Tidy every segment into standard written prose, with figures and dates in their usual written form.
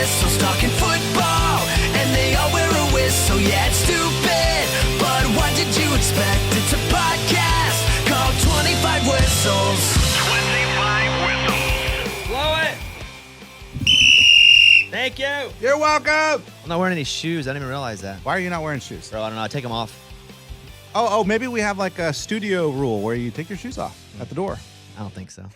whistles talking football, and they all wear a whistle. Yeah, it's stupid, but what did you expect? It's a podcast called 25 Whistles. 25 Whistles. Blow it. Thank you. You're welcome. I'm not wearing any shoes. I didn't even realize that. Why are you not wearing shoes? Bro, I don't know. I take them off. Oh, maybe we have like a studio rule where you take your shoes off at the door. I don't think so.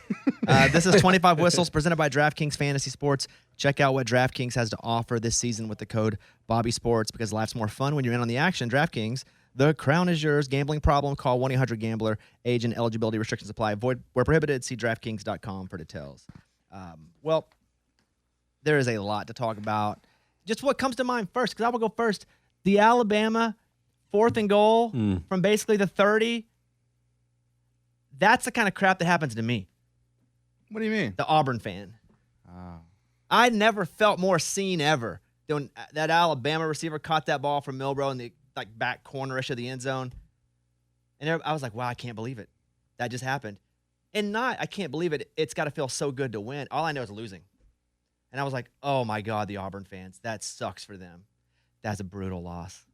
This is 25 Whistles presented by DraftKings Fantasy Sports. Check out what DraftKings has to offer this season with the code BobbySports because life's more fun when you're in on the action. DraftKings, the crown is yours. Gambling problem? Call 1-800-GAMBLER. Age and eligibility restrictions apply. Void where prohibited. See DraftKings.com for details. Well, there is a lot to talk about. Just what comes to mind first, because I will go first. The Alabama 4th and goal from basically the 30. That's the kind of crap that happens to me. What do you mean? The Auburn fan. I never felt more seen ever. When that Alabama receiver caught that ball from Milbrow in the back corner-ish of the end zone. And I was like, wow, I can't believe it. That just happened. And I can't believe it. It's got to feel so good to win. All I know is losing. And I was like, oh, my God, the Auburn fans. That sucks for them. That's a brutal loss.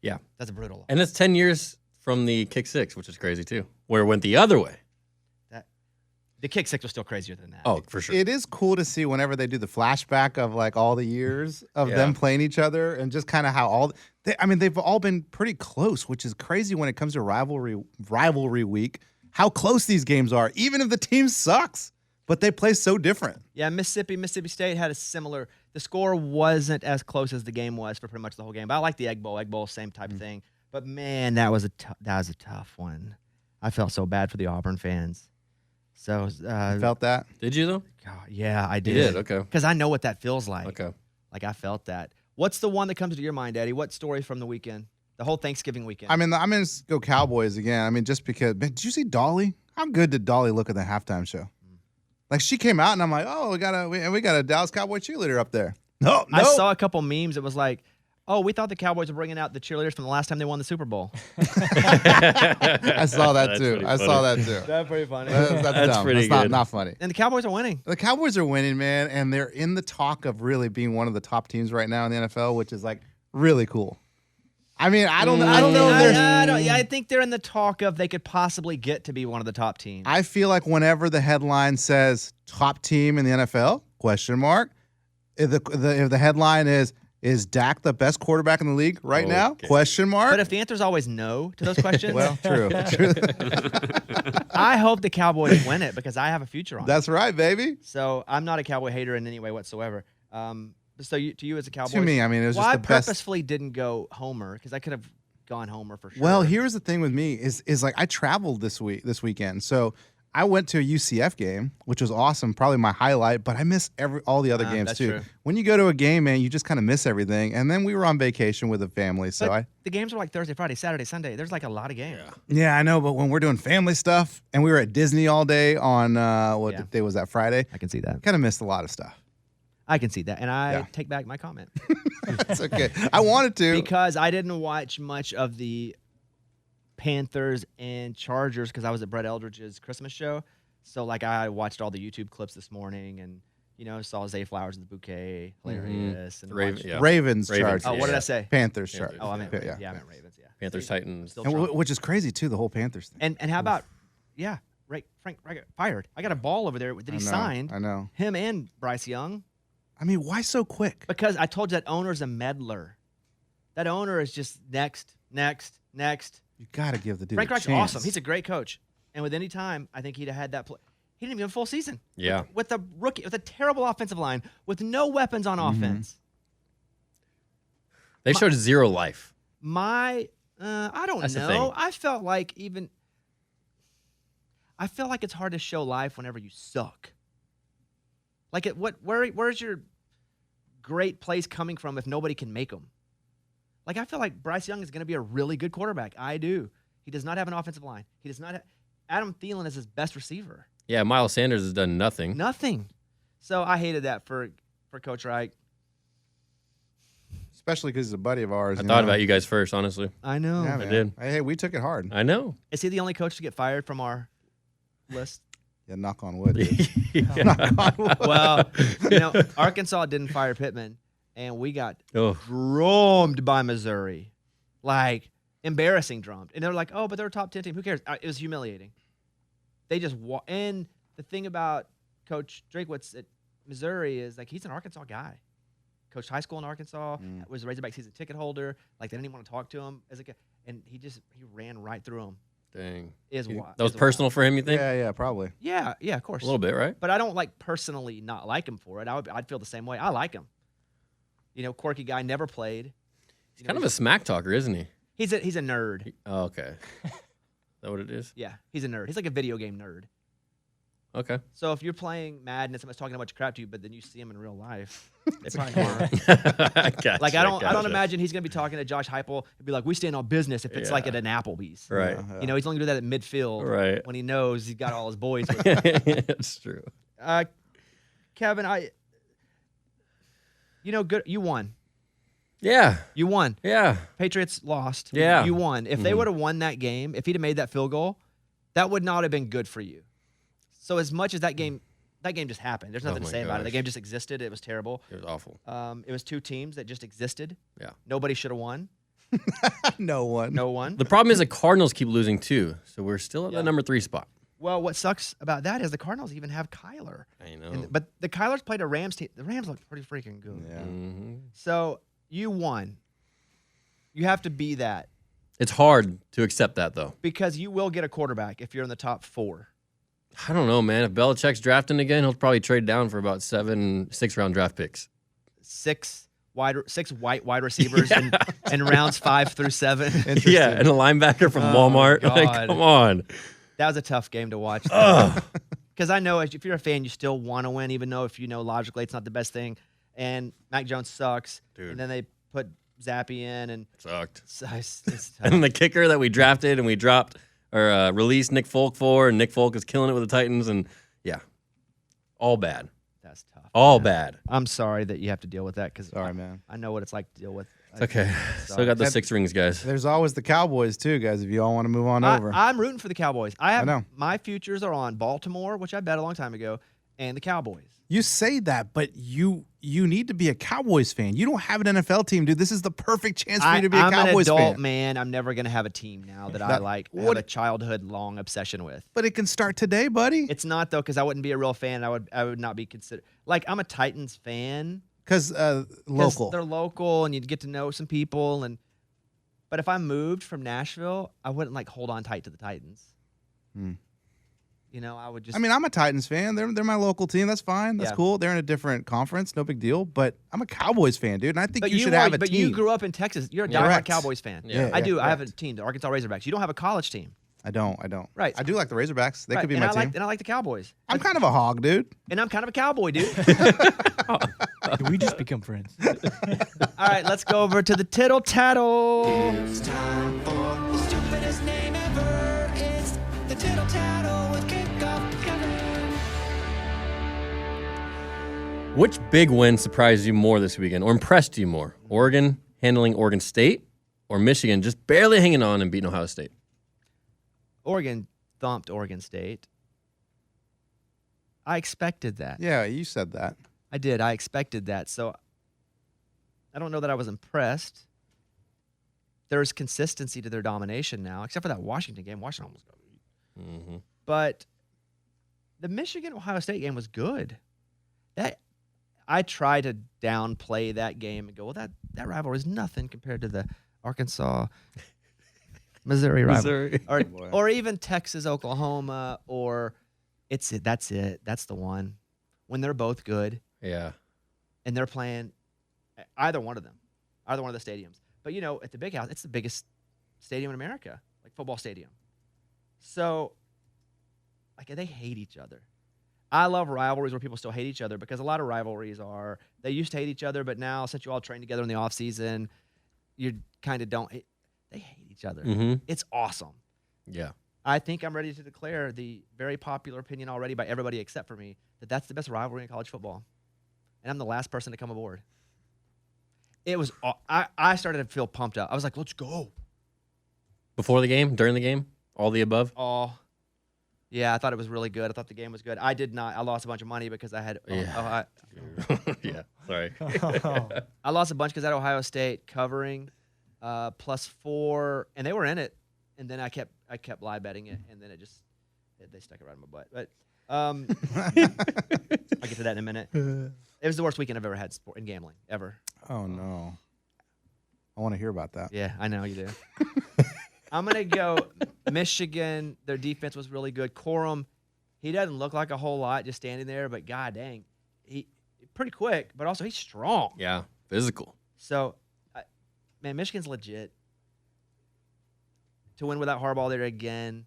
Yeah. That's a brutal loss. And it's 10 years from the kick six, which is crazy too, where it went the other way. The kick six was still crazier than that. Oh, for sure. It is cool to see whenever they do the flashback of like all the years of them playing each other and just kind of how they've all been pretty close, which is crazy when it comes to rivalry week, how close these games are, even if the team sucks, but they play so different. Yeah, Mississippi State had a similar – the score wasn't as close as the game was for pretty much the whole game. But I like the Egg Bowl, same type of thing. But, man, that was a tough one. I felt so bad for the Auburn fans. So You felt that? Did you, though? God, yeah, I did. You did, okay. Because I know what that feels like. Okay. Like, I felt that. What's the one that comes to your mind, Eddie? What story from the weekend? The whole Thanksgiving weekend. I'm going to go Cowboys again. I mean, just because – did you see Dolly? How good did Dolly look at the halftime show? Like, she came out, and I'm like, oh, we got a Dallas Cowboy cheerleader up there. No. I saw a couple memes. It was like, oh, we thought the Cowboys were bringing out the cheerleaders from the last time they won the Super Bowl. I saw that, too. That's pretty funny. That's dumb. Pretty That's good. not funny. And the Cowboys are winning. The Cowboys are winning, man, and they're in the talk of really being one of the top teams right now in the NFL, which is, like, really cool. I mean, I don't know if there's... I think they're in the talk of they could possibly get to be one of the top teams. I feel like whenever the headline says top team in the NFL, question mark, if the headline is Dak the best quarterback in the league right now, question mark. But if the answer is always no to those questions, well, true. I hope the Cowboys win it because I have a future on it. That's right, baby. So I'm not a Cowboy hater in any way whatsoever. So to you as a Cowboy, To me, I mean, it was I just the best. purposefully didn't go Homer because I could have gone Homer for sure. Well, here's the thing with me is like I traveled this weekend, so I went to a UCF game, which was awesome, probably my highlight. But I miss all the other games that's too. true. When you go to a game, man, you just kind of miss everything. And then we were on vacation with a family, so but the games were like Thursday, Friday, Saturday, Sunday. There's like a lot of games. Yeah, I know. But when we're doing family stuff, and we were at Disney all day on what day was that? Friday. I can see that. Kind of missed a lot of stuff. I can see that, and I take back my comment. That's okay. I wanted to because I didn't watch much of the Panthers and Chargers because I was at Brett Eldridge's Christmas show. So, like, I watched all the YouTube clips this morning and, saw Zay Flowers in the bouquet. Hilarious. And Ravens, Chargers. Oh, what did I say? Panthers, Chargers. Oh, I meant Ravens. Yeah, I meant Ravens, yeah. Panthers, Titans. Which is crazy, too, the whole Panthers thing. And how about, Frank Reich fired. I got a ball over there that he signed. I know. Him and Bryce Young. I mean, why so quick? Because I told you that owner's a meddler. That owner is just next. You got to give the dude Frank a Reich's chance. awesome. He's a great coach. And with any time, I think he'd have had that play. He didn't even have a full season. Yeah. With a rookie, with a terrible offensive line, with no weapons on offense. They showed zero life. I don't That's the know. thing. I felt like it's hard to show life whenever you suck. Like, where's your great plays coming from if nobody can make them? Like, I feel like Bryce Young is going to be a really good quarterback. I do. He does not have an offensive line. He does not have – Adam Thielen is his best receiver. Yeah, Miles Sanders has done nothing. Nothing. So I hated that for Coach Reich. Especially because he's a buddy of ours. I thought about you guys first, honestly. I know. Yeah, I man. did. Hey, we took it hard. I know. Is he the only coach to get fired from our list? Yeah, knock on wood. Dude. Well, Arkansas didn't fire Pittman, and we got Oh. drummed by Missouri, like embarrassing drummed. And they're like, "Oh, but they're a top 10 team. Who cares?" It was humiliating. They just and the thing about Coach Drakewitz at Missouri is like he's an Arkansas guy. Coached high school in Arkansas, was a Razorback season ticket holder. Like they didn't even want to talk to him as a kid, and he ran right through him. Dang. Wild. That was personal for him, you think? Yeah, probably. Yeah, of course. A little bit, right? But I don't like personally not like him for it. I'd feel the same way. I like him. Quirky guy, never played. He's kind of a smack talker, isn't he? He's a nerd. Oh, okay. Is that what it is? Yeah, he's a nerd. He's like a video game nerd. Okay. So if you're playing Madden and someone's talking a bunch of crap to you, but then you see him in real life, they probably are. Gotcha, Like I don't gotcha. imagine he's gonna be talking to Josh Heupel and be like, "We stand on business." If it's like at an Applebee's, Right. He's only gonna do that at midfield, Right. When he knows he's got all his boys with him. That's true. Kevin, good. You won. Yeah. You won. Yeah. Patriots lost. Yeah. You won. If they would have won that game, if he'd have made that field goal, that would not have been good for you. So as much as that game just happened. There's nothing to my say about it. The gosh. game just existed. It was terrible. It was awful. It was two teams that just existed. Yeah. Nobody should have won. No one. No one. The problem is the Cardinals keep losing too, so we're still at Yeah. the number 3 spot. Well, what sucks about that is the Cardinals even have Kyler. I know. But the Kylers played a Rams team. The Rams looked pretty freaking good. Yeah. So you won. You have to be that It's hard to accept that though. because you will get a quarterback if you're in the top 4. I don't know, man. If Belichick's drafting again, he'll probably trade down for about 6-round draft picks. 6 white wide receivers in rounds 5 through 7. Yeah, and a linebacker from Walmart. Like, God. come on. That was a tough game to watch. Because I know if you're a fan, you still want to win, even though if you know logically it's not the best thing. And Mac Jones sucks. Dude. And then they put Zappy in, and Sucked. it's tough. And the kicker that we drafted and we dropped or released Nick Folk for, and Nick Folk is killing it with the Titans. And yeah, all bad. That's tough. All bad. I'm sorry that you have to deal with that because Sorry, man. I know what it's like to deal with. It's okay. Still got the And- 6 rings, guys. There's always the Cowboys too, guys. If you all want to move on over. I'm rooting for the Cowboys. I know. My futures are on Baltimore, which I bet a long time ago, and the Cowboys. You say that, but you need to be a Cowboys fan. You don't have an NFL team, dude. This is the perfect chance for you to be a I'm Cowboys an adult fan. man. I'm never gonna have a team now that I That- like have what- a childhood long obsession with. But it can start today, buddy. It's not though, because I wouldn't be a real fan. I would not be considered like I'm a Titans fan. Because 'Cause local. They're local, and you'd get to know some people. But if I moved from Nashville, I wouldn't like hold on tight to the Titans. I would just. I mean, I'm a Titans fan. They're my local team. That's fine. That's Yeah. cool. They're in a different conference. No big deal. But I'm a Cowboys fan, dude. And I think but you should have a but team. you grew up in Texas. You're a Yeah. diehard Correct. Cowboys fan. Yeah. I do. I have a correct. team, the Arkansas Razorbacks. You don't have a college team. I don't. Right. I do like the Razorbacks. They Right, could be and my I team. like the Cowboys. I'm kind of a hog, dude. And I'm kind of a cowboy, dude. Did we just become friends? All right, let's go over to the tittle tattle. It's time for the stupidest name ever. It's the tittle tattle with Kickoff Kevin. Which big win surprised you more this weekend or impressed you more? Oregon handling Oregon State or Michigan just barely hanging on and beating Ohio State? Oregon thumped Oregon State. I expected that. Yeah, you said that. I did. I expected that. So I don't know that I was impressed. There's consistency to their domination now, except for that Washington game. Washington almost got beat. But the Michigan-Ohio State game was good. I try to downplay that game and go, well, that rivalry is nothing compared to the Arkansas Missouri rivalry. Or even Texas, Oklahoma, or that's it. That's the one. When they're both good Yeah. and they're playing either one of them, either one of the stadiums. But at the Big House, it's the biggest stadium in America, like football stadium. So they hate each other. I love rivalries where people still hate each other because a lot of rivalries they used to hate each other, but now since you all train together in the off season, you kind of don't. They hate each other. It's awesome. Yeah. I think I'm ready to declare the very popular opinion already by everybody except for me that that's the best rivalry in college football. And I'm the last person to come aboard. It was. I started to feel pumped up. I was like, let's go. Before the game, during the game, all the above? Oh, Yeah, I thought it was really good. I thought the game was good. I did not. I lost a bunch of money because I had. Yeah. Yeah, sorry. I lost a bunch because I had Ohio State covering +4, and they were in it. And then I kept live betting it, and then they stuck it right in my butt. But I'll get to that in a minute. It was the worst weekend I've ever had in gambling ever. Oh no, I want to hear about that. Yeah, I know you do. I'm gonna go Michigan. Their defense was really good. Corum, he doesn't look like a whole lot just standing there, but god dang, he pretty quick, but also he's strong. Yeah, physical. So, man, Michigan's legit. To win without Harbaugh there again,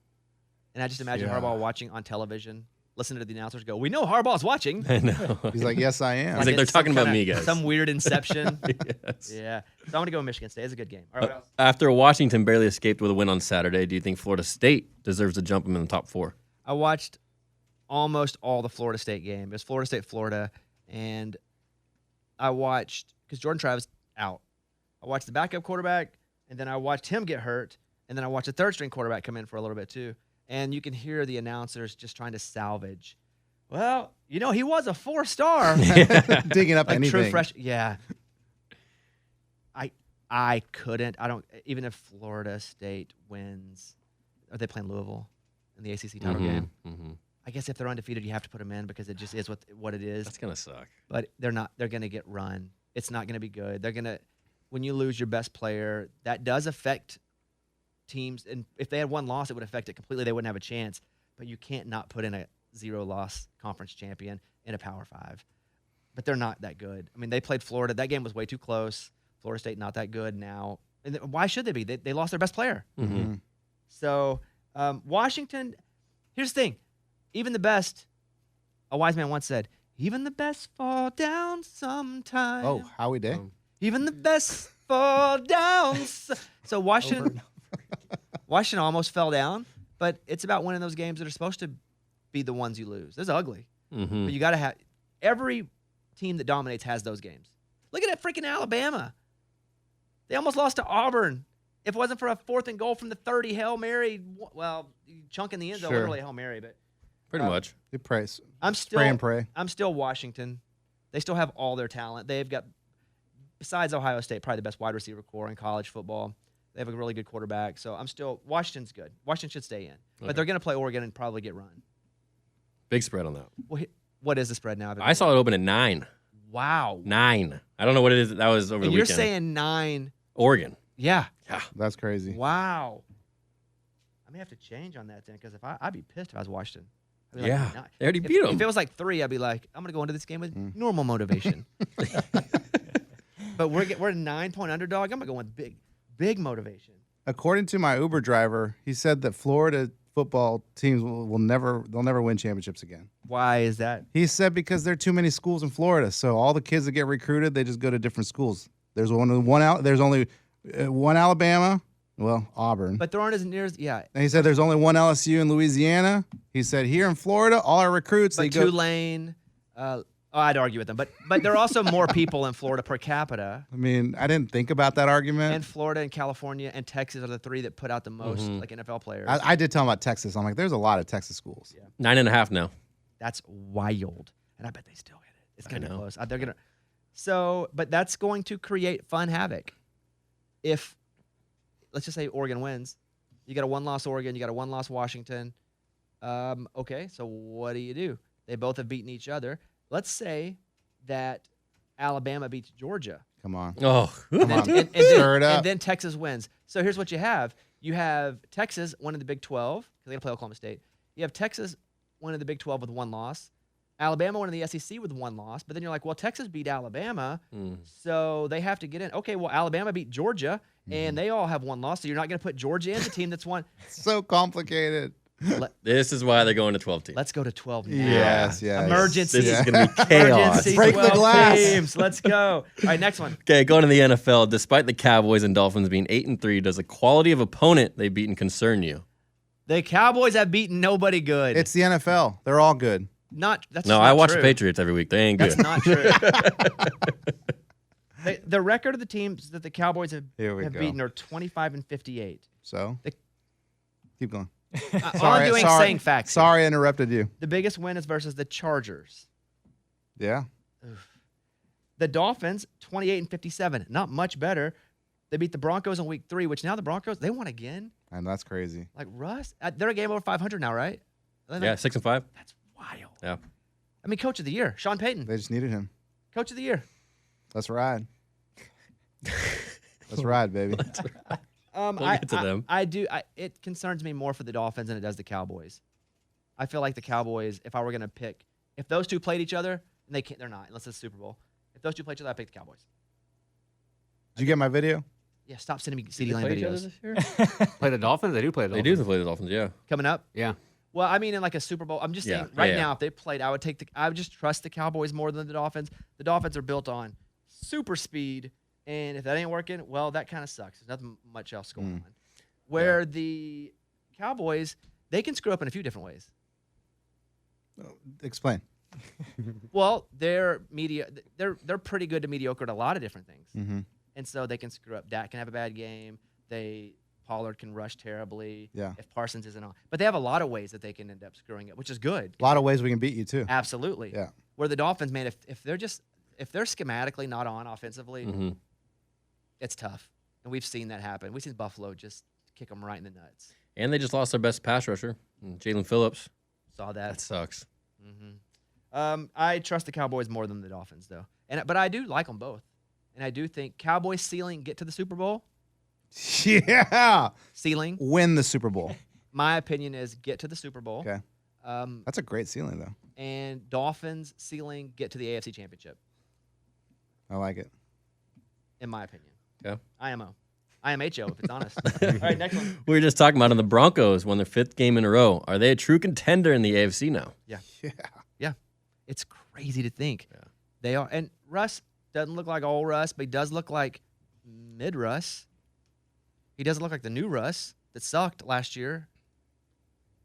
and I just imagine Yeah. Harbaugh watching on television, listening to the announcers go, "We know Harbaugh's watching." I know. He's like, yes, I am. He's like, they're it's some talking about kinda- me, guys. Some weird inception. Yes. Yeah. So I'm gonna go Michigan State. It's a good game. All right, what else? After Washington barely escaped with a win on Saturday, do you think Florida State deserves to jump them in the top 4? I watched almost all the Florida State game. It was Florida State, Florida, and I watched because Jordan Travis out. I watched the backup quarterback, and then I watched him get hurt, and then I watched the third string quarterback come in for a little bit too. And you can hear the announcers just trying to salvage. Well, he was a 4-star. Digging up like anything. true fresh. Yeah. I couldn't. I don't. Even if Florida State wins, are they playing Louisville in the ACC title game? Mm-hmm. I guess if they're undefeated, you have to put them in because it just is what it is. That's gonna suck. But they're not. They're going to get run. It's not going to be good. They're going to. When you lose your best player, that does affect teams. And if they had one loss, it would affect it completely. They wouldn't have a chance. But you can't not put in a 0-loss conference champion in a Power 5. But they're not that good. I mean, they played Florida. That game was way too close. Florida State not that good now. And why should they be? They lost their best player. Mm-hmm. So Washington, here's the thing. Even the best, a wise man once said, even the best fall down sometime. Oh, Howie Day. Even the best fall down. So Washington almost fell down, but it's about winning those games that are supposed to be the ones you lose. That's ugly. Mm-hmm. But you got to have – every team that dominates has those games. Look at that freaking Alabama. They almost lost to Auburn. If it wasn't for a 4th and goal from the 30 Hail Mary, well, chunk in the end zone, Sure. literally a Hail Mary. But Pretty much. They praise. I'm still Spray and pray. I'm still Washington. They still have all their talent. They've got, besides Ohio State, probably the best wide receiver core in college football. They have a really good quarterback. So I'm still – Washington's good. Washington should stay in. But Okay. they're going to play Oregon and probably get run. Big spread on that. Well, what is the spread now? I saw it open at 9. Wow. 9. I don't know what it is. That was over And the you're weekend. saying 9. Oregon. Yeah. That's crazy. Wow. I may have to change on that then because I'd be pissed if I was Washington. I'd be like, Yeah. 9. They already If- beat them. If it was like 3, I'd be like, I'm going to go into this game with normal motivation. But we're a 9-point underdog. I'm going to go with big motivation. According to my Uber driver, he said that Florida football teams will never win championships again. Why is that? He said because there are too many schools in Florida, so all the kids that get recruited, they just go to different schools. There's only one Alabama, well, Auburn. But there aren't as near as And he said there's only one LSU in Louisiana. He said here in Florida, all our recruits they But go. Tulane. I'd argue with them, but there are also more people in Florida per capita. I mean, I didn't think about that argument. And Florida and California and Texas are the 3 that put out the most like NFL players. I did tell him about Texas. I'm like, there's a lot of Texas schools. Yeah. 9.5 now. That's wild, and I bet they still hit it. It's gonna be know. close. They're gonna. So, but that's going to create fun havoc. If let's just say Oregon wins, you got a 1-loss Oregon, you got a 1-loss Washington. Okay, so what do? They both have beaten each other. Let's say that Alabama beats Georgia. Come on. Oh. Come on. And Stir it up. then Texas wins. So here's what you have. You have Texas winning the Big 12 because they got to play Oklahoma State. You have Texas winning the Big 12 with 1 loss. Alabama winning the SEC with 1 loss. But then you're like, well, Texas beat Alabama, so they have to get in. Okay, well, Alabama beat Georgia, and they all have 1 loss, so you're not going to put Georgia in, the team that's won. So complicated. This is why they're going to 12 teams. Let's go to 12 now. Yes, yes. Emergency. This is going to be chaos. Emergency Break the 12 glass. teams. Let's go. All right, next one. Okay, going to the NFL. Despite the Cowboys and Dolphins being 8-3, does the quality of opponent they've beaten concern you? The Cowboys have beaten nobody good. It's the NFL. They're all good. That's No, not I watch true. the Patriots every week. They ain't That's good. not true. The record of the teams that the Cowboys have Here we go. beaten are 25-58. So The- keep going. All I'm doing is saying facts. here. Sorry, I interrupted you. The biggest win is versus the Chargers. Yeah. The Dolphins, 28-57. Not much better. They beat the Broncos in week 3, which now the Broncos, they won again. And that's crazy. Like Russ, they're a game over 500 now, right? Yeah, 6-5. That's wild. Yeah. I mean, Coach of the Year, Sean Payton. They just needed him. Coach of the Year. Let's ride. Let's ride, baby. We'll get to them. It concerns me more for the Dolphins than it does the Cowboys. I feel like the Cowboys, if I were going to pick, if those two played each other, and they're not, unless it's Super Bowl. If those two play each other, I pick the Cowboys. Did you get my video? Yeah, stop sending me CD Lamb videos. Play the Dolphins? They do play the They Dolphins. do play the Dolphins, yeah. Coming up? Yeah. Well, I mean, in like a Super Bowl, I'm just saying right now, if they played, I would just trust the Cowboys more than the Dolphins. The Dolphins are built on super speed, and if that ain't working, well, that kind of sucks. There's nothing much else going on. Where the Cowboys, they can screw up in a few different ways. Explain. Well, they're pretty good to mediocre at a lot of different things, Mm-hmm. and so they can screw up. Dak can have a bad game. Pollard can rush terribly. Yeah. If Parsons isn't on, but they have a lot of ways that they can end up screwing up, which is good. A lot of ways we can beat you, too. Absolutely. Yeah. Where the Dolphins, man, if they're schematically not on offensively, it's tough, and we've seen that happen. We've seen Buffalo just kick them right in the nuts. And they just lost their best pass rusher, Jalen Phillips. Saw that. That sucks. I trust the Cowboys more than the Dolphins, though, but I do like them both, and I do think Cowboys ceiling get to the Super Bowl. Yeah. Ceiling. Win the Super Bowl. My opinion is get to the Super Bowl. Okay. That's a great ceiling, though. And Dolphins ceiling get to the AFC Championship. I like it. In my opinion. Yeah. IMO. IMHO, if it's honest. All right, next one. We were just talking about the Broncos won their 5th game in a row. Are they a true contender in the AFC now? Yeah. Yeah. Yeah. It's crazy to think. Yeah. They are. And Russ doesn't look like old Russ, but he does look like mid-Russ. He doesn't look like the new Russ that sucked last year.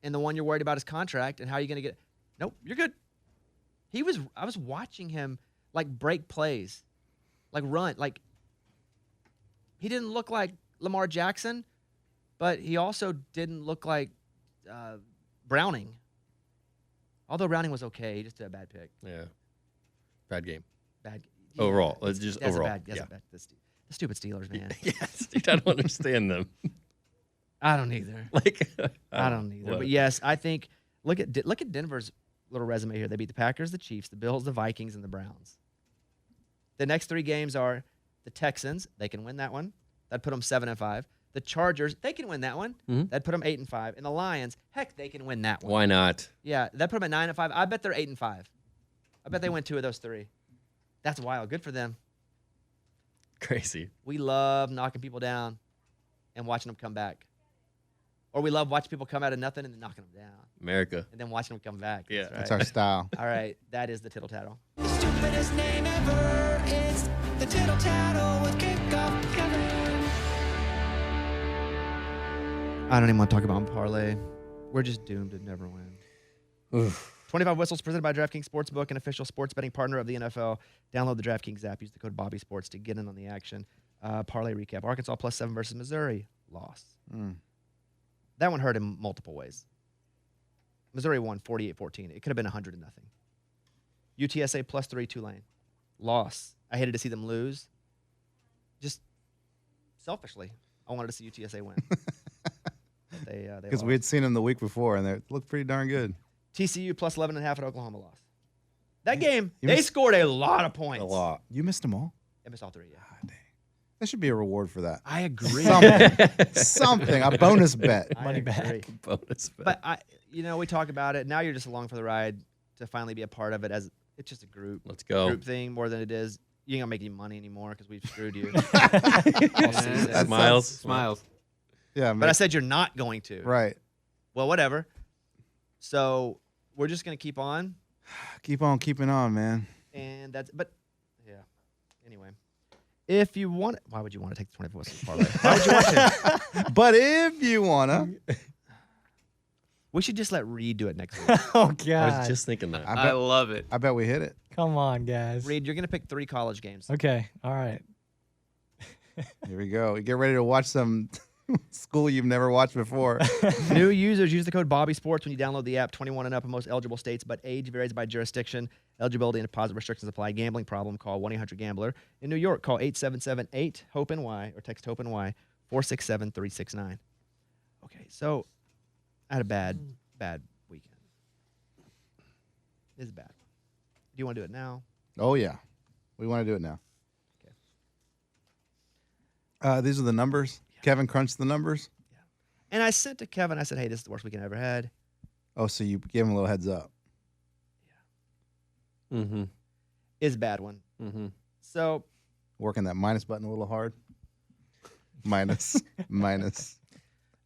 And the one you're worried about his contract and how you're going to get. Nope, you're good. I was watching him like break plays, like run. Like he didn't look like Lamar Jackson, but he also didn't look like Browning. Although Browning was okay, he just did a bad pick. Yeah. Bad game. Bad. Overall. It's just that's overall. A bad, that's a bad. The stupid Steelers, man. Yes, dude, I don't understand them. I don't either. I don't either. What? But yes, I think look at Denver's little resume here. They beat the Packers, the Chiefs, the Bills, the Vikings, and the Browns. The next 3 games are the Texans. They can win that one. That'd put them 7-5. The Chargers, they can win that one. That'd put them 8-5. And the Lions, heck, they can win that one. Why not? Yeah, that put them at 9-5. I bet they're 8-5. I bet they win 2 of those 3. That's wild. Good for them. Crazy. We love knocking people down and watching them come back. Or we love watching people come out of nothing and then knocking them down. America. And then watching them come back. Yeah. That's That's right. our style. All right, that is the tittle tattle. The stupidest name ever is the tittle tattle with Kickoff Kevin. I don't even want to talk about parlay. We're just doomed to never win. 25 Whistles presented by DraftKings Sportsbook, an official sports betting partner of the NFL. Download the DraftKings app. Use the code BobbySports to get in on the action. Parlay recap. Arkansas +7 versus Missouri. Loss. That one hurt in multiple ways. Missouri won 48-14. It could have been 100-0. UTSA +3 Tulane. Loss. I hated to see them lose. Just selfishly, I wanted to see UTSA win. They Because lost. we had seen them the week before, and they looked pretty darn good. TCU +11.5 at Oklahoma loss. That game, You they missed- scored a lot of points. A lot. You missed them all? They missed all 3, yeah. There should be a reward for that. I agree. Something. A bonus bet. I Money back. agree. Bonus bet. But we talk about it. Now you're just along for the ride to finally be a part of it. As it's just a group Let's go. thing more than it is. You ain't gonna make any money anymore because we've screwed you. All season. Smiles. Yeah, But I said you're not going to. right. Well, whatever. So we're just gonna keep on, Keep on keeping on, man. and that's. But yeah. Anyway, if you want, why would you want to take the 24 Whistles parlay? Why would you want to? But if you wanna, We should just let Reed do it next week. Oh I God! was just thinking that. I love it. I bet we hit it. Come on, guys. Reed, you're gonna pick 3 college games. Okay. All right. Here we go. Get ready to watch some School you've never watched before. New users use the code Bobby Sports when you download the app. 21 and up in most eligible states, but age varies by jurisdiction. Eligibility and deposit restrictions apply. Gambling problem? Call 1-800-GAMBLER. In New York, call 877-8-HOPE-NY or text HOPE-NY 467-369. Okay, so I had a bad weekend. This is bad. Do you want to do it now? Oh, yeah. We want to do it now. These are the numbers. Kevin crunched the numbers. And I sent to Kevin, I said, hey, this is the worst weekend I ever had. Oh, so you gave him a little heads up. Mm-hmm. Is a bad one. Mm-hmm. So Working that minus button a little hard. Minus.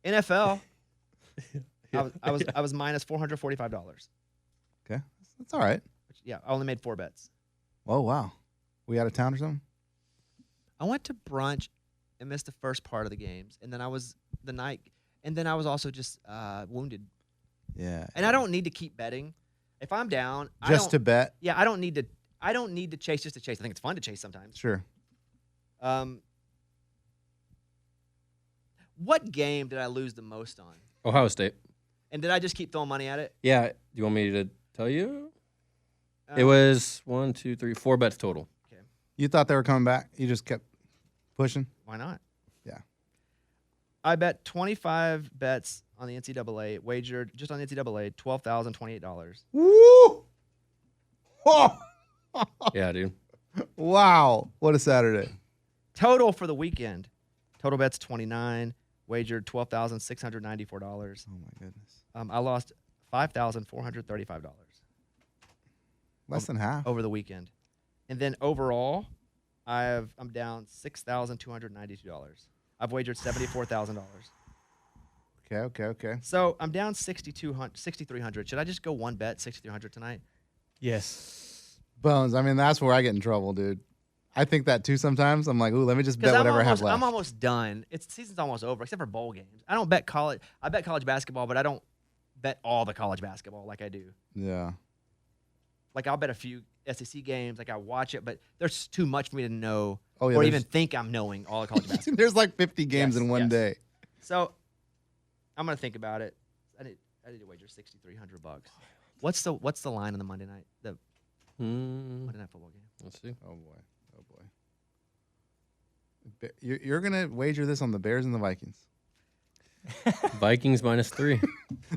NFL, I was minus $445. Okay. That's all right. Which, yeah, I only made 4 bets. Oh, wow. We out of town or something? I went to brunch and missed the first part of the games, and then I was also just wounded. Yeah. And I don't need to keep betting. If I'm down, Just to bet? Yeah, I don't need to chase just to chase. I think it's fun to chase sometimes. Sure. What game did I lose the most on? Ohio State. And did I just keep throwing money at it? Yeah. Do you want me to tell you? It was 1, 2, 3, 4 bets total. Okay. You thought they were coming back? You just kept pushing? Why not? Yeah. I bet 25 bets on the NCAA, wagered just on the NCAA, $12,028. Woo! Oh! Yeah, dude. Wow. What a Saturday. Total for the weekend. Total bets 29, wagered $12,694. Oh, my goodness. I lost $5,435 Less than half. over the weekend. And then overall, I'm down $6,292. I've wagered $74,000. Okay. So I'm down $6,300. Should I just go one bet, $6,300 tonight? Yes. Bones, I mean, that's where I get in trouble, dude. I think that too sometimes. I'm like, ooh, let me just bet whatever I have left. I'm almost done. The season's almost over, except for bowl games. I don't bet college. I bet college basketball, but I don't bet all the college basketball like I do. Yeah. Like I'll bet a few SEC games. Like I watch it, but there's too much for me to know Oh, yeah, or there's- even think I'm knowing all the college basketball. There's like 50 games Yes, in one yes. day. So I'm gonna think about it. I need to wager $6,300. What's the line on the Monday night Monday night football game? Let's see. Oh, boy. You're going to wager this on the Bears and the Vikings. Vikings -3.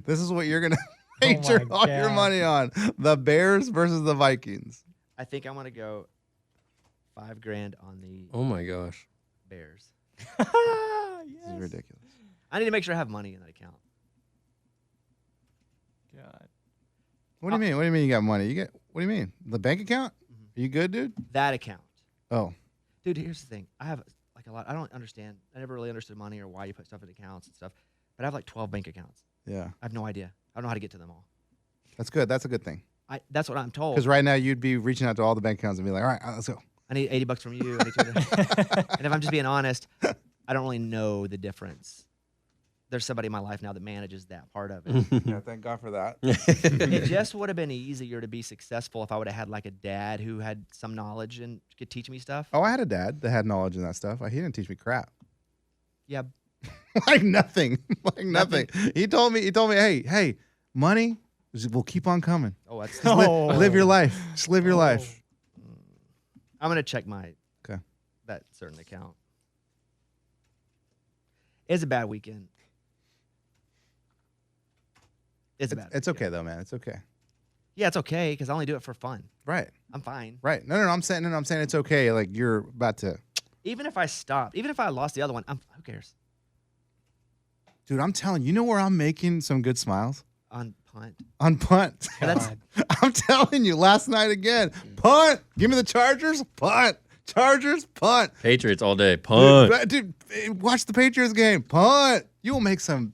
This is what you're going to wager all your God. money on. The Bears versus the Vikings. I think I'm gonna go $5,000 on the Oh my gosh. Bears. This is ridiculous. I need to make sure I have money in that account. God. What do you mean? What do you mean you got money? What do you mean? The bank account? Are you good, dude? That account. Oh. Dude, here's the thing. I have like a lot. I don't understand. I never really understood money or why you put stuff in accounts and stuff. But I have like 12 bank accounts. Yeah. I have no idea. I don't know how to get to them all. That's good. That's a good thing. That's what I'm told. Because right now you'd be reaching out to all the bank accounts and be like, all right, let's go. I need $80 from you. I need $200. And if I'm just being honest, I don't really know the difference. There's somebody in my life now that manages that part of it. Yeah, thank God for that. It just would have been easier to be successful if I would have had like a dad who had some knowledge and could teach me stuff. Oh, I had a dad that had knowledge in that stuff. He didn't teach me crap. Yeah. Like nothing. Like nothing. He told me, hey, money will keep on coming. Oh, that's. Just live your life. Just live your life. I'm gonna check Okay. that certain account. It's a bad weekend. It's a bad. It's okay though, man. It's okay. Yeah, it's okay because I only do it for fun. Right. I'm fine. Right. No. I'm saying it's okay. Like you're about to. Even if I stopped, even if I lost the other one, who cares? Dude, I'm telling you, know where I'm making some good smiles? On punt. On punt. That's I'm telling you, last night again. Punt. Give me the Chargers. Punt. Chargers. Punt. Patriots all day. Punt. Dude, watch the Patriots game. Punt. You will make some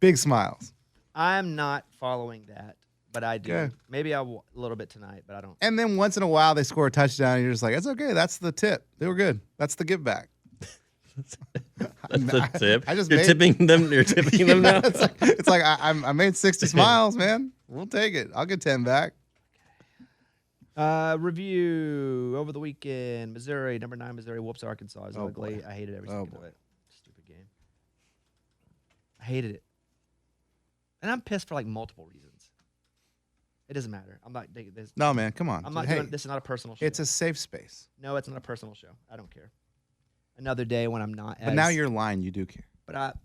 big smiles. I'm not following that, but I do. Okay. Maybe a little bit tonight, but I don't. And then once in a while, they score a touchdown, and you're just like, it's okay. That's the tip. They were good. That's the give back. That's the tip. I just You're made- tipping them. You're tipping them now. It's like I made 60 smiles, man. We'll take it. I'll get 10 back. Review over the weekend. Missouri, number 9 Missouri whoops Arkansas. It was Oh, ugly. boy. I hated every Oh, second of boy. it. Stupid game. I hated it. And I'm pissed for like multiple reasons. It doesn't matter. I'm not taking this. No, man, come on. I'm not Hey, doing this. Is not a personal show. it's a safe space. No, it's not a personal show. I don't care. Another day when I'm not. But now you're lying. You do care. But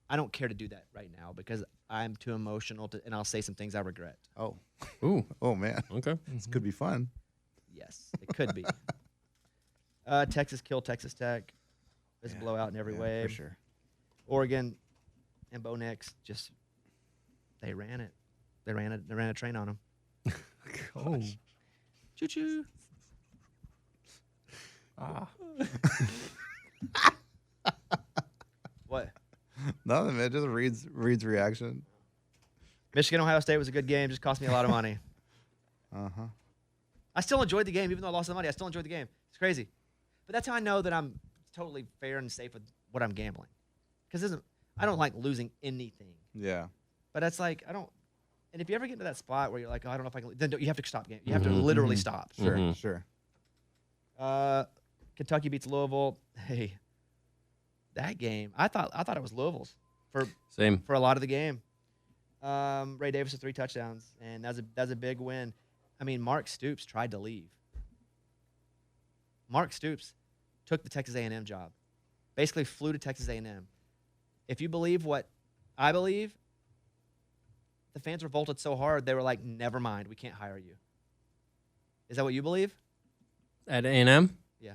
I don't care to do that right now because I'm too emotional to, and I'll say some things I regret. Oh. Ooh, Oh, man. okay. This could be fun. Yes, it could be. Texas killed Texas Tech. It's a blowout in every way. For sure. Oregon and Bo Nix just they ran it. They ran a train on them. Oh. Choo choo. What? Nothing, man. Just Reed's reaction. Michigan Ohio State was a good game. Just cost me a lot of money. Uh-huh. I still enjoyed the game, even though I lost the money. I still enjoyed the game. It's crazy, but that's how I know that I'm totally fair and safe with what I'm gambling. Because I don't like losing anything. Yeah. But it's like I don't. And if you ever get into that spot where you're like, oh, I don't know if I can, then you have to stop game. You have to literally stop. Sure. Sure. Kentucky beats Louisville. Hey, that game. I thought it was Louisville's Same. for a lot of the game. Ray Davis with 3 touchdowns, and that's a big win. I mean, Mark Stoops tried to leave. Mark Stoops took the Texas A&M job, basically flew to Texas A&M. If you believe what I believe, the fans revolted so hard they were like, "Never mind, we can't hire you." Is that what you believe? At A&M? Yeah.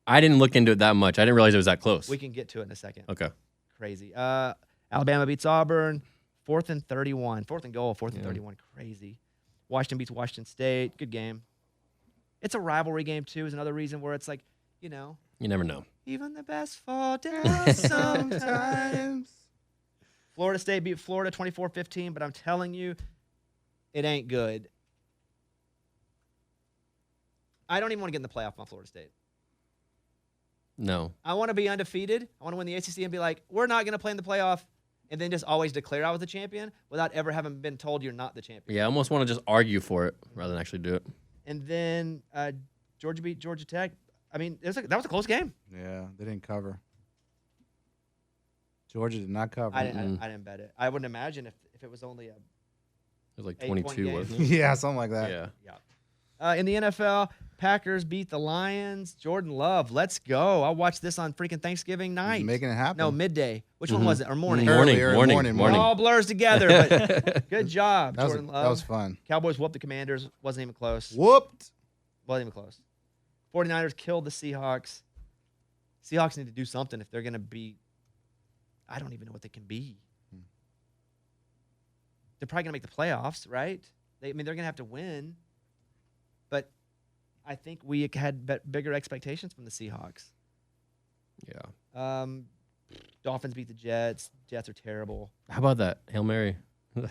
I didn't look into it that much. I didn't realize it was that close. We can get to it in a second. Okay. Crazy. Alabama beats Auburn. 4th and 31. 4th and goal. 4th and 31. Crazy. Washington beats Washington State. Good game. It's a rivalry game, too, is another reason where it's like, you know, You never know. even the best fall down sometimes. Florida State beat Florida 24-15, but I'm telling you, it ain't good. I don't even want to get in the playoff on Florida State. No. I want to be undefeated. I want to win the ACC and be like, we're not going to play in the playoff, and then just always declare I was the champion without ever having been told you're not the champion. Yeah, I almost want to just argue for it rather than actually do it. And then Georgia beat Georgia Tech. I mean, that was a close game. Yeah, they didn't cover. Georgia did not cover. I didn't bet it. I wouldn't imagine if it was only a It was like 8-point 22, game. wasn't it? Yeah, something like that. Yeah. in the NFL, Packers beat the Lions. Jordan Love, let's go. I watched this on freaking Thanksgiving night. He's making it happen. No, midday. Which one was it? Or morning? Morning. It all blurs together, but good job, That was, Jordan Love. that was fun. Cowboys whooped the Commanders. Wasn't even close. Whooped. Wasn't even close. 49ers killed the Seahawks. Seahawks need to do something if they're going to be – I don't even know what they can be. They're probably going to make the playoffs, right? They're going to have to win. But I think we had bigger expectations from the Seahawks. Yeah. Dolphins beat the Jets. Jets are terrible. How about that? Hail Mary. The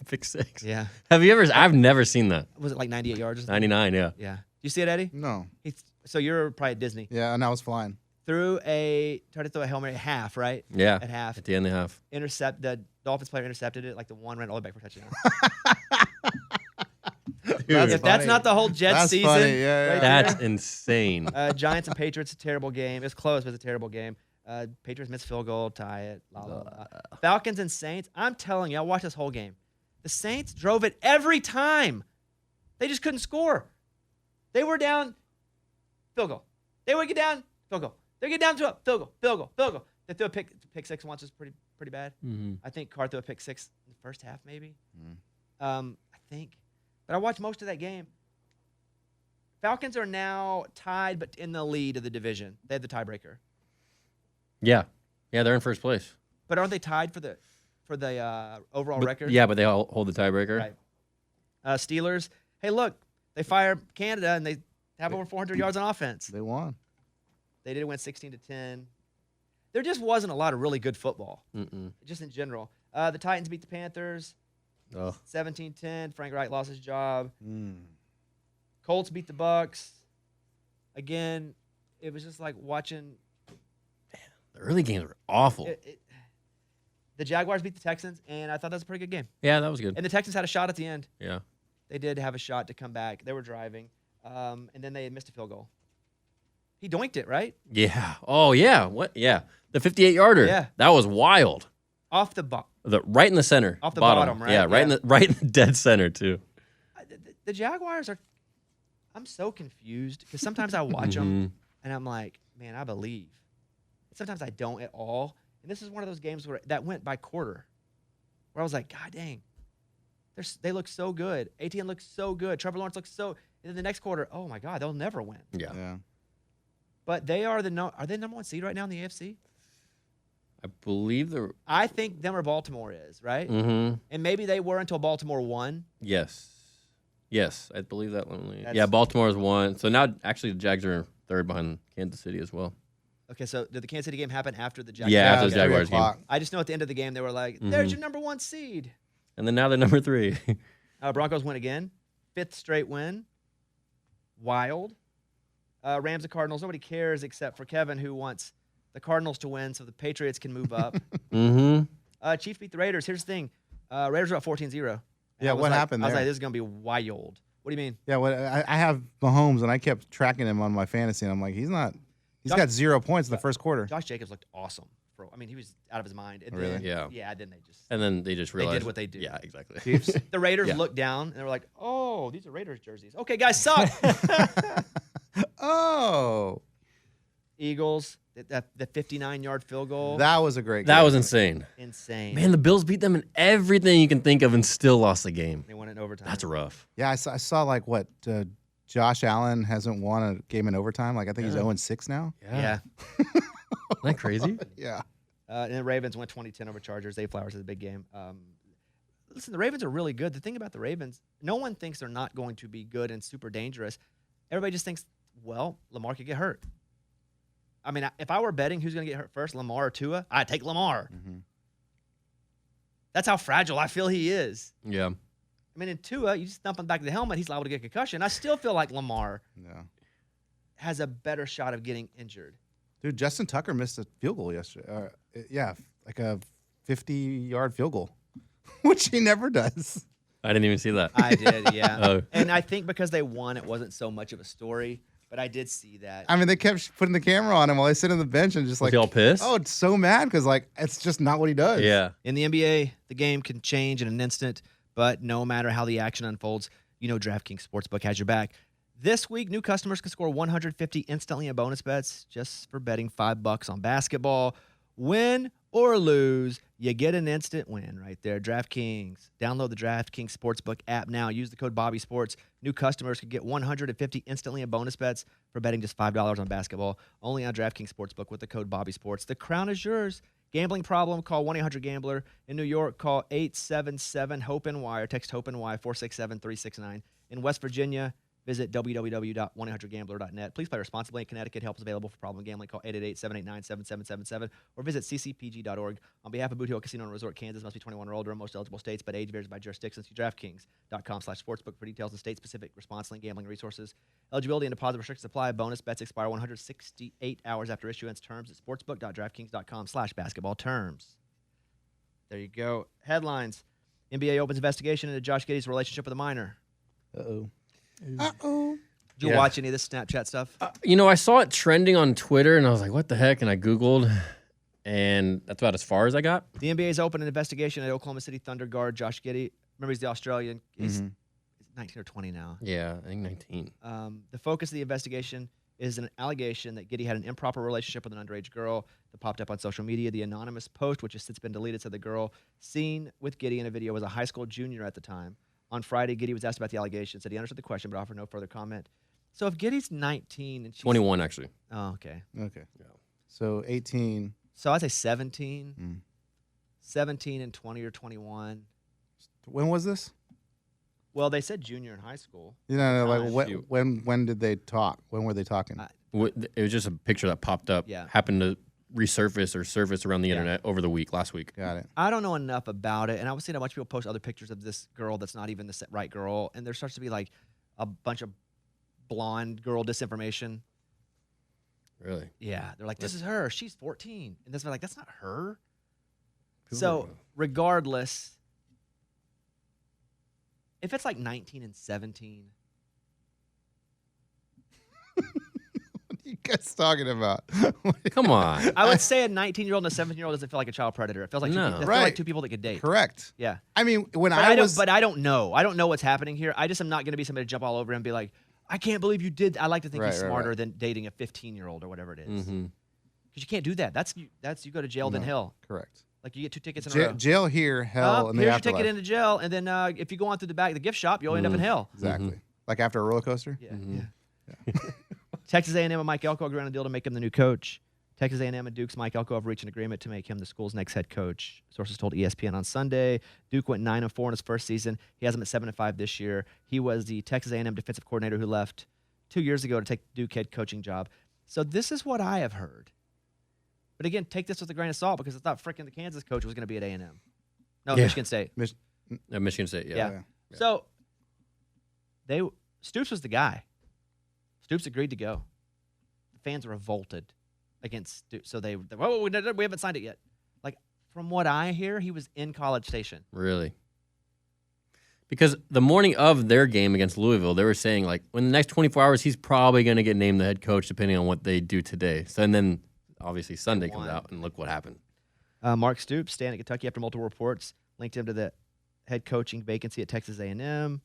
pick 6. Yeah. Have you ever? I've never seen that. Was it like 98 yards or something? 99, yeah. Yeah. You see it, Eddie? No. So you're probably at Disney. Yeah, and I was flying. Tried to throw a Hail Mary at half, right? Yeah. At half. At the end of the half. The Dolphins player intercepted it, like the one ran all the way back for a touchdown. Dude, That's not the whole Jets That's season, funny, yeah, right yeah. That's there. insane. Giants and Patriots, a terrible game. It was close, but it's a terrible game. Patriots missed field goal, tie it. Blah, blah, blah. Falcons and Saints. I'm telling you, I watched this whole game. The Saints drove it every time. They just couldn't score. They were down, field goal. They would get down, field goal. They get down to a field goal, field goal, field goal. They threw a pick six once, was pretty bad. Mm-hmm. I think Carr threw a pick 6 in the first half, maybe. I think. But I watched most of that game. Falcons are now tied, but in the lead of the division. They have the tiebreaker. Yeah. Yeah, they're in first place. But aren't they tied for the overall record? Yeah, but they all hold the tiebreaker. Right. Steelers. Hey, look, they fire Canada and they have over 400 yards on offense. They won. They did win 16-10. There just wasn't a lot of really good football, just in general. The Titans beat the Panthers. Oh. 17-10. Frank Reich lost his job. Colts beat the Bucks. Again, it was just like watching. The early games were awful. The Jaguars beat the Texans, and I thought that was a pretty good game. Yeah, that was good. And the Texans had a shot at the end. Yeah. They did have a shot to come back. They were driving, and then they missed a field goal. He doinked it, right? Yeah. Oh, yeah. What? Yeah. The 58-yarder. Yeah. That was wild. Off the bottom. Right in the center. Off the bottom, right? Yeah, right in the dead center too. The Jaguars are. I'm so confused because sometimes I watch them and I'm like, man, I believe. Sometimes I don't at all. And this is one of those games where that went by quarter, where I was like, God dang, they look so good. ATN looks so good. Trevor Lawrence looks so. And then the next quarter, oh my God, they'll never win. Yeah. But they are are they number one seed right now in the AFC? I believe they're. I think them or Baltimore is, right? Mm-hmm. And maybe they were until Baltimore won. Yes, I believe that one. That's- Yeah, Baltimore is one. So now, actually, the Jags are third behind Kansas City as well. Okay, so did the Kansas City game happen after the Jaguars? Yeah, after it the was 3 Jaguars game. o'clock. I just know at the end of the game they were like, "There's your number one seed." And then now they're number 3. Broncos win again, 5th straight win. Wild. Rams and Cardinals. Nobody cares except for Kevin, who wants the Cardinals to win so the Patriots can move up. Chiefs beat the Raiders. Here's the thing: Raiders are up 14-0. Yeah, what happened I was there? like, "This is gonna be wild." What do you mean? Yeah, I have Mahomes, and I kept tracking him on my fantasy, and I'm like, he's got 0 points in the first quarter. Josh Jacobs looked awesome. He was out of his mind. And Really? then, Yeah. Yeah. Then they just. And then they just They realized did what they do. Yeah, exactly. The Raiders Yeah. looked down and they were like, "Oh, these are Raiders jerseys. Okay, guys, suck." Oh, Eagles, the 59-yard field goal. that was a great game. That was insane. Insane. Man, the Bills beat them in everything you can think of and still lost the game. They won it in overtime. That's rough. Yeah, I saw like what Josh Allen hasn't won a game in overtime. Like I think he's 0-6 now. Yeah. Isn't that crazy? Yeah. And the Ravens went 20-10 over Chargers. Zay Flowers had a big game. Listen, the Ravens are really good. The thing about the Ravens, no one thinks they're not going to be good and super dangerous. Everybody just thinks, well, Lamar could get hurt. I mean, if I were betting who's going to get hurt first, Lamar or Tua, I'd take Lamar. That's how fragile I feel he is. Yeah. I mean, in Tua, you just thump him back to the helmet, he's liable to get a concussion. I still feel like Lamar Yeah. has a better shot of getting injured. Dude, Justin Tucker missed a field goal yesterday. Yeah, like a 50-yard field goal, which he never does. I didn't even see that. I did, yeah. Oh. And I think because they won, it wasn't so much of a story, but I did see that. I mean, they kept putting the camera on him while he's sitting on the bench and just Was like, he all pissed? oh, it's so mad because like it's just not what he does. Yeah. In the NBA, the game can change in an instant, but no matter how the action unfolds, you know DraftKings Sportsbook has your back. This week, new customers can score $150 instantly in bonus bets just for betting $5 on basketball. Win or lose, you get an instant win right there. DraftKings. Download the DraftKings Sportsbook app now. Use the code BobbySports. New customers can get $150 instantly in bonus bets for betting just $5 on basketball. Only on DraftKings Sportsbook with the code BobbySports. The crown is yours. Gambling problem? Call 1-800-GAMBLER. In New York, call 877-HOPE-NY or text HOPE-NY 467-369. In West Virginia, visit www.1-800-GAMBLER.net. Please play responsibly. In Connecticut, help is available for problem gambling. Call 888-789-7777 or visit ccpg.org. On behalf of Boot Hill Casino and Resort, Kansas, must be 21 or older in most eligible states, but age varies by jurisdiction. See DraftKings.com/sportsbook for details and state-specific responsible gambling resources. Eligibility and deposit restrictions apply. Bonus bets expire 168 hours after issuance. Terms at sportsbook.draftkings.com/basketball terms. There you go. Headlines. NBA opens investigation into Josh Giddey's relationship with a minor. Uh-oh. Did you watch any of this Snapchat stuff? You know, I saw it trending on Twitter, and I was like, what the heck? And I Googled, and that's about as far as I got. The NBA's opened an investigation at Oklahoma City Thunder guard Josh Giddey. Remember, he's the Australian. He's 19 or 20 now. Yeah, I think 19. The focus of the investigation is an allegation that Giddey had an improper relationship with an underage girl that popped up on social media. The anonymous post, which has since been deleted, said the girl seen with Giddey in a video was a high school junior at the time. On Friday, Giddey was asked about the allegation, said he understood the question but offered no further comment. So if Giddey's 19 and she's 21, actually. Oh, okay. Okay. So 18. So I'd say 17. 17 and 20 or 21. When was this? Well, they said junior in high school. No, Time. like when did they talk? When were they talking? It was just a picture that popped up. Yeah. Happened to resurface or surface around the internet over the week, last week. Got it. I don't know enough about it, and I was seeing a bunch of people post other pictures of this girl that's not even the right girl, and there starts to be like a bunch of blonde girl disinformation. Really? Yeah, they're like, this is her. She's 14, and this like, that's not her. People So are- regardless, if it's like 19 and 17, you guys talking about? Come on. I would say a 19-year-old and a 17-year-old doesn't feel like a child predator. It feels like No. two, it feels Right. like two people that could date. Correct. Yeah. I mean, when But I I was, don't. But I don't know. I don't know what's happening here. I just am not going to be somebody to jump all over him and be like, I can't believe you did. I like to think Right, he's right, smarter right. than dating a 15-year-old or whatever it is. Mm-hmm. Because you can't do that. That's you go to jail then No. hell. correct. Like you get 2 tickets in a row. Jail here, hell in the here's your afterlife. ticket into jail, and then if you go on through the back of the gift shop, you'll end up in hell. Exactly. Like after a roller coaster. Yeah. Texas A&M and Mike Elko agree on a deal to make him the new coach. Texas A&M and Duke's Mike Elko have reached an agreement to make him the school's next head coach. Sources told ESPN on Sunday. Duke went 9-4 in his first season. He has him at 7-5 this year. He was the Texas A&M defensive coordinator who left 2 years ago to take the Duke head coaching job. So this is what I have heard. But again, take this with a grain of salt because I thought freaking the Kansas coach was going to be at A&M. No, Yeah. Michigan State. Michigan State, yeah. Yeah. So Stoops was the guy. Stoops agreed to go. The fans revolted against Stoops. So we haven't signed it yet. Like from what I hear, he was in College Station. Really? Because the morning of their game against Louisville, they were saying, like, in the next 24 hours, he's probably going to get named the head coach depending on what they do today. So, and then, obviously, Sunday comes out, and look what happened. Mark Stoops, staying at Kentucky after multiple reports, linked him to the head coaching vacancy at Texas A&M.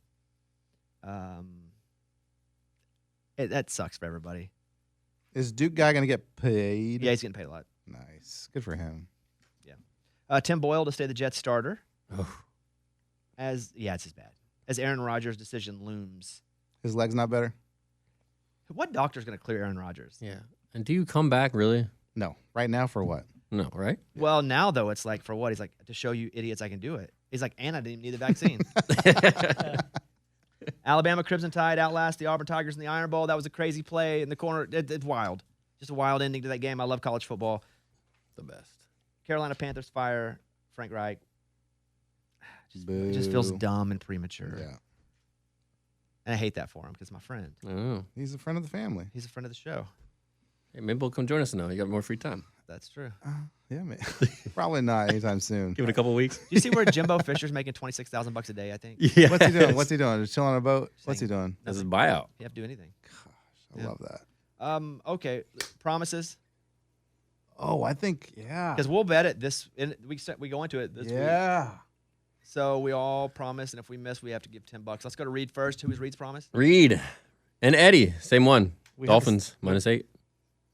That sucks for everybody. Is Duke guy going to get paid? Yeah, he's getting paid a lot. Nice. Good for him. Tim Boyle to stay the Jets starter. Oh. It's just bad. As Aaron Rodgers' decision looms. His leg's not better? What doctor's going to clear Aaron Rodgers? Yeah. And do you come back, really? No. Right now for what? No, right? Well, now, though, it's like, for what? He's like, to show you idiots I can do it. He's like, and I didn't even need the vaccine. Alabama Crimson Tide outlast the Auburn Tigers in the Iron Bowl. That was a crazy play in the corner. It's wild. Just a wild ending to that game. I love college football. The best. Carolina Panthers fire Frank Reich. Boo. It just feels dumb and premature. Yeah. And I hate that for him because my friend. Oh. He's a friend of the family. He's a friend of the show. Hey, maybe he'll come join us now. You got more free time. That's true. Yeah, man. Probably not anytime soon. Give it a couple weeks. Do you see where Jimbo Fisher's making $26,000 a day, I think? Yeah. What's he doing? What's he doing? Just chilling on a boat? What's he doing? This is buyout. You have to do anything. I love that. Okay. Promises. Oh, I think, yeah. Because we'll bet it we go into it this week. Yeah. So we all promise, and if we miss, we have to give $10. Let's go to Reed first. Who was Reed's promise? Reed and Eddie, same one. We Dolphins, -8.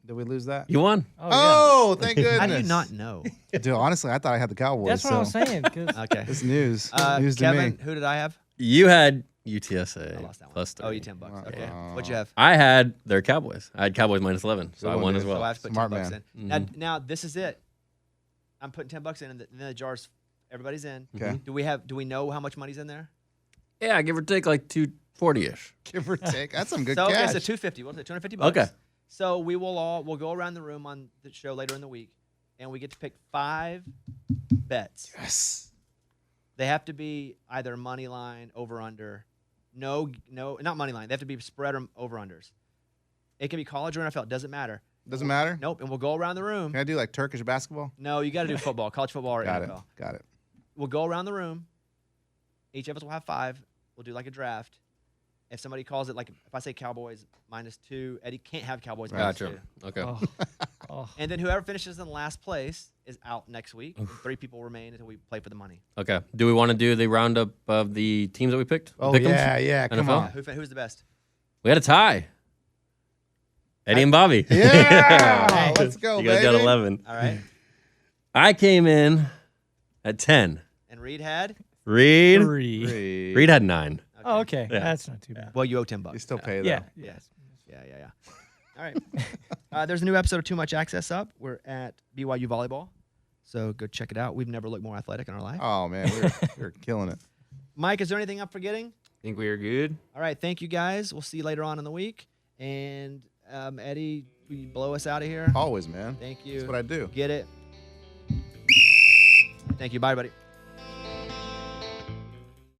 Did we lose that? You won. Oh, thank goodness. How do you not know? Dude, honestly, I thought I had the Cowboys. That's what I was so saying. 'Cause Okay. It's news. News to Kevin, me. who did I have? You had UTSA I lost that one. plus 3. Oh, you $10. Okay. What'd you have? I had their Cowboys. I had Cowboys -11, so Good I one, won dude. as So I well. have to put Smart $10 man. in. Now this is it. I'm putting $10 in, and then the jars. Everybody's in. Okay. Do we know how much money's in there? Yeah, give or take like 240-ish. Give or take. That's some good So cash. it's a $250. What was it? $250. Okay. So we'll go around the room on the show later in the week, and we get to pick 5 bets. Yes. They have to be either money line, over under. No, not money line. They have to be spread or over unders. It can be college or NFL. It doesn't matter. Doesn't matter? Nope. And we'll go around the room. Can I do like Turkish basketball? No, you got to do football, college football or Got NFL. it. Got it. We'll go around the room. Each of us will have 5. We'll do like a draft. If somebody calls it, like if I say Cowboys -2, Eddie can't have Cowboys Gotcha. -2. Okay. And then whoever finishes in last place is out next week. 3 people remain until we play for the money. Okay. Do we want to do the roundup of the teams that we picked? Oh, Pick 'ems? yeah. Come NFL? on. Who's the best? We had a tie. Eddie and Bobby. Yeah. Let's go, You guys baby. got 11. All right. I came in at 10. And Reed had? Reed. 3. Reed had 9. Oh, okay. Yeah. That's not too bad. Well, you owe $10. You still pay, though. Yeah. Yes. Yeah. All right. There's a new episode of Too Much Access up. We're at BYU Volleyball. So go check it out. We've never looked more athletic in our life. Oh, man. We're killing it. Mike, is there anything I'm forgetting? Think we are good? All right. Thank you, guys. We'll see you later on in the week. And Eddie, will you blow us out of here? Always, man. Thank you. That's what I do. Get it. Thank you. Bye, buddy.